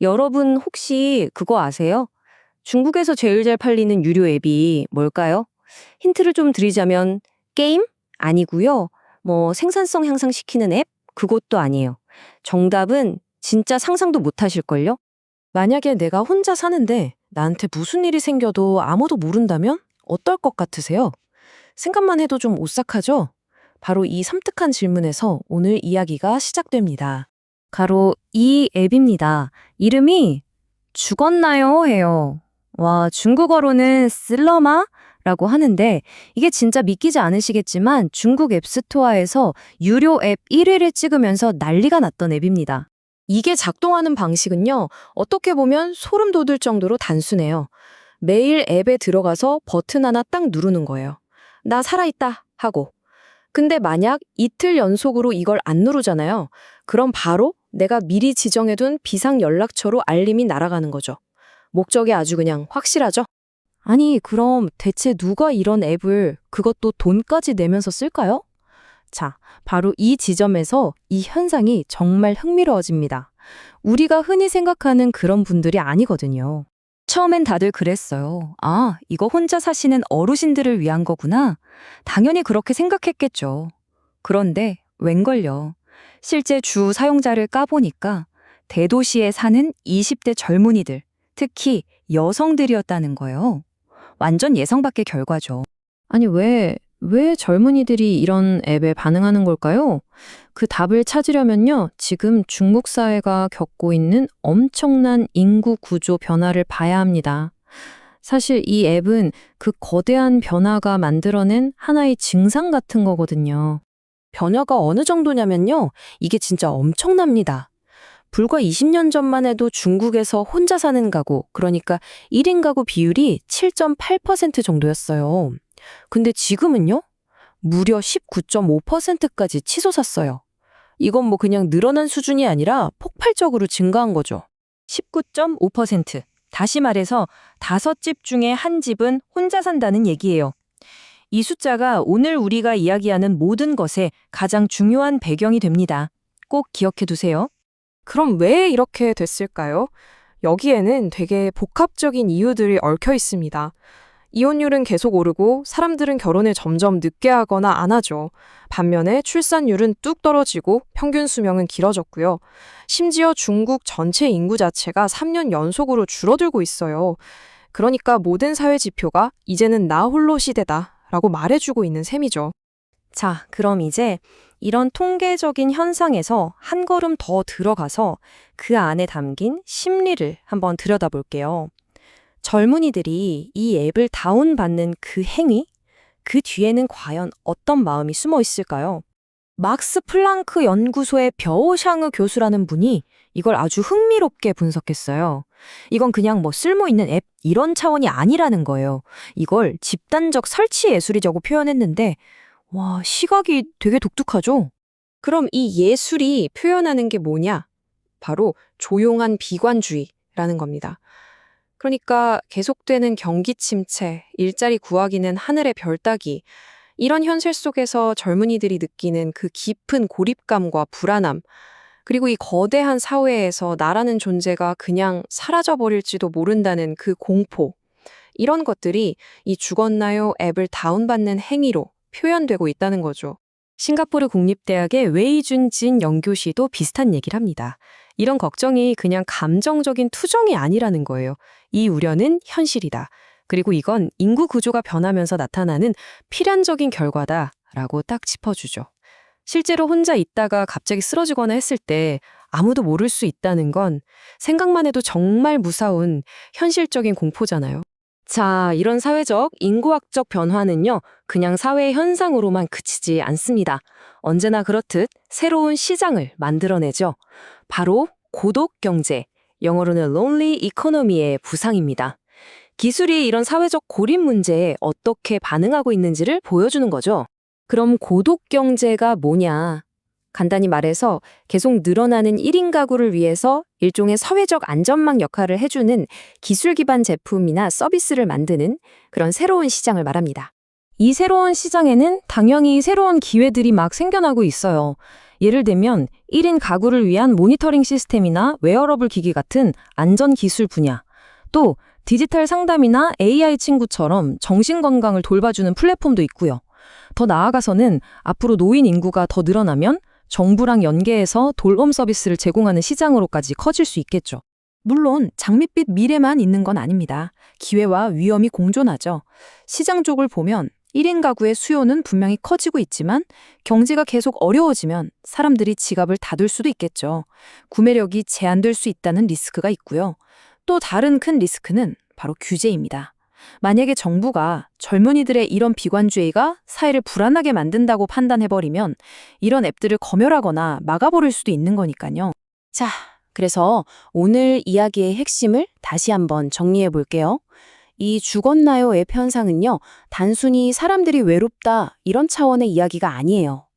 여러분 혹시 그거 아세요? 중국에서 제일 잘 팔리는 유료 앱이 뭘까요? 힌트를 좀 드리자면 게임? 아니고요. 뭐 생산성 향상시키는 앱? 그것도 아니에요. 정답은 진짜 상상도 못 하실걸요? 만약에 내가 혼자 사는데 나한테 무슨 일이 생겨도 아무도 모른다면 어떨 것 같으세요? 생각만 해도 좀 오싹하죠? 바로 이 섬뜩한 질문에서 오늘 이야기가 시작됩니다. 바로 이 앱입니다. 이름이 죽었나요? 해요. 와, 중국어로는 슬러마라고 하는데 이게 진짜 믿기지 않으시겠지만 중국 앱스토어에서 유료 앱 1위를 찍으면서 난리가 났던 앱입니다. 이게 작동하는 방식은요, 어떻게 보면 소름 돋을 정도로 단순해요. 매일 앱에 들어가서 버튼 하나 딱 누르는 거예요. 나 살아있다 하고. 근데 만약 이틀 연속으로 이걸 안 누르잖아요. 그럼 바로 내가 미리 지정해둔 비상 연락처로 알림이 날아가는 거죠. 목적이 아주 그냥 확실하죠? 아니, 그럼 대체 누가 이런 앱을 그것도 돈까지 내면서 쓸까요? 자, 바로 이 지점에서 이 현상이 정말 흥미로워집니다. 우리가 흔히 생각하는 그런 분들이 아니거든요. 처음엔 다들 그랬어요. 아, 이거 혼자 사시는 어르신들을 위한 거구나. 당연히 그렇게 생각했겠죠. 그런데 웬걸요. 실제 주 사용자를 까보니까 대도시에 사는 20대 젊은이들, 특히 여성들이었다는 거예요. 완전 예상 밖의 결과죠. 아니, 왜 젊은이들이 이런 앱에 반응하는 걸까요? 그 답을 찾으려면요, 지금 중국 사회가 겪고 있는 엄청난 인구 구조 변화를 봐야 합니다. 사실 이 앱은 그 거대한 변화가 만들어낸 하나의 증상 같은 거거든요. 변화가 어느 정도냐면요, 이게 진짜 엄청납니다. 불과 20년 전만 해도 중국에서 혼자 사는 가구, 그러니까 1인 가구 비율이 7.8% 정도였어요. 근데 지금은요? 무려 19.5%까지 치솟았어요. 이건 뭐 그냥 늘어난 수준이 아니라 폭발적으로 증가한 거죠. 19.5%. 다시 말해서 5집 중에 한 집은 혼자 산다는 얘기예요. 이 숫자가 오늘 우리가 이야기하는 모든 것에 가장 중요한 배경이 됩니다. 꼭 기억해 두세요. 그럼 왜 이렇게 됐을까요? 여기에는 되게 복합적인 이유들이 얽혀 있습니다. 이혼율은 계속 오르고 사람들은 결혼을 점점 늦게 하거나 안 하죠. 반면에 출산율은 뚝 떨어지고 평균 수명은 길어졌고요. 심지어 중국 전체 인구 자체가 3년 연속으로 줄어들고 있어요. 그러니까 모든 사회 지표가 이제는 나 홀로 시대다라고 말해주고 있는 셈이죠. 자, 그럼 이제 이런 통계적인 현상에서 한 걸음 더 들어가서 그 안에 담긴 심리를 한번 들여다볼게요. 젊은이들이 이 앱을 다운받는 그 행위, 그 뒤에는 과연 어떤 마음이 숨어 있을까요? 막스 플랑크 연구소의 벼오샹의 교수라는 분이 이걸 아주 흥미롭게 분석했어요. 이건 그냥 뭐 쓸모있는 앱 이런 차원이 아니라는 거예요. 이걸 집단적 설치 예술이라고 표현했는데 와, 시각이 되게 독특하죠? 그럼 이 예술이 표현하는 게 뭐냐? 바로 조용한 비관주의라는 겁니다. 그러니까 계속되는 경기 침체, 일자리 구하기는 하늘의 별 따기, 이런 현실 속에서 젊은이들이 느끼는 그 깊은 고립감과 불안함, 그리고 이 거대한 사회에서 나라는 존재가 그냥 사라져버릴지도 모른다는 그 공포, 이런 것들이 이 죽었나요 앱을 다운받는 행위로 표현되고 있다는 거죠. 싱가포르 국립대학의 웨이준진 연교시도 비슷한 얘기를 합니다. 이런 걱정이 그냥 감정적인 투정이 아니라는 거예요. 이 우려는 현실이다. 그리고 이건 인구 구조가 변하면서 나타나는 필연적인 결과다라고 딱 짚어주죠. 실제로 혼자 있다가 갑자기 쓰러지거나 했을 때 아무도 모를 수 있다는 건 생각만 해도 정말 무서운 현실적인 공포잖아요. 자, 이런 사회적, 인구학적 변화는요, 그냥 사회 현상으로만 그치지 않습니다. 언제나 그렇듯 새로운 시장을 만들어내죠. 바로 고독 경제, 영어로는 lonely economy의 부상입니다. 기술이 이런 사회적 고립 문제에 어떻게 반응하고 있는지를 보여주는 거죠. 그럼 고독 경제가 뭐냐? 간단히 말해서 계속 늘어나는 1인 가구를 위해서 일종의 사회적 안전망 역할을 해주는 기술 기반 제품이나 서비스를 만드는 그런 새로운 시장을 말합니다. 이 새로운 시장에는 당연히 새로운 기회들이 막 생겨나고 있어요. 예를 들면 1인 가구를 위한 모니터링 시스템이나 웨어러블 기기 같은 안전 기술 분야, 또 디지털 상담이나 AI 친구처럼 정신 건강을 돌봐주는 플랫폼도 있고요. 더 나아가서는 앞으로 노인 인구가 더 늘어나면 정부랑 연계해서 돌봄 서비스를 제공하는 시장으로까지 커질 수 있겠죠. 물론 장밋빛 미래만 있는 건 아닙니다. 기회와 위험이 공존하죠. 시장 쪽을 보면 1인 가구의 수요는 분명히 커지고 있지만 경제가 계속 어려워지면 사람들이 지갑을 닫을 수도 있겠죠. 구매력이 제한될 수 있다는 리스크가 있고요. 또 다른 큰 리스크는 바로 규제입니다. 만약에 정부가 젊은이들의 이런 비관주의가 사회를 불안하게 만든다고 판단해버리면 이런 앱들을 검열하거나 막아버릴 수도 있는 거니까요. 자, 그래서 오늘 이야기의 핵심을 다시 한번 정리해 볼게요. 이 죽었나요 앱 현상은요, 단순히 사람들이 외롭다 이런 차원의 이야기가 아니에요.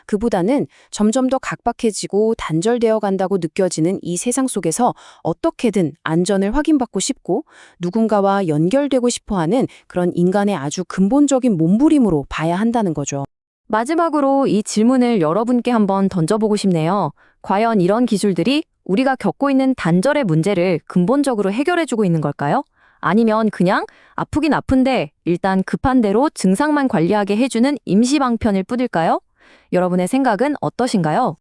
그보다는 점점 더 각박해지고 단절되어 간다고 느껴지는 이 세상 속에서 어떻게든 안전을 확인받고 싶고 누군가와 연결되고 싶어 하는 그런 인간의 아주 근본적인 몸부림으로 봐야 한다는 거죠. 마지막으로 이 질문을 여러분께 한번 던져보고 싶네요. 과연 이런 기술들이 우리가 겪고 있는 단절의 문제를 근본적으로 해결해주고 있는 걸까요? 아니면 그냥 아프긴 아픈데 일단 급한 대로 증상만 관리하게 해주는 임시 방편일 뿐일까요? 여러분의 생각은 어떠신가요?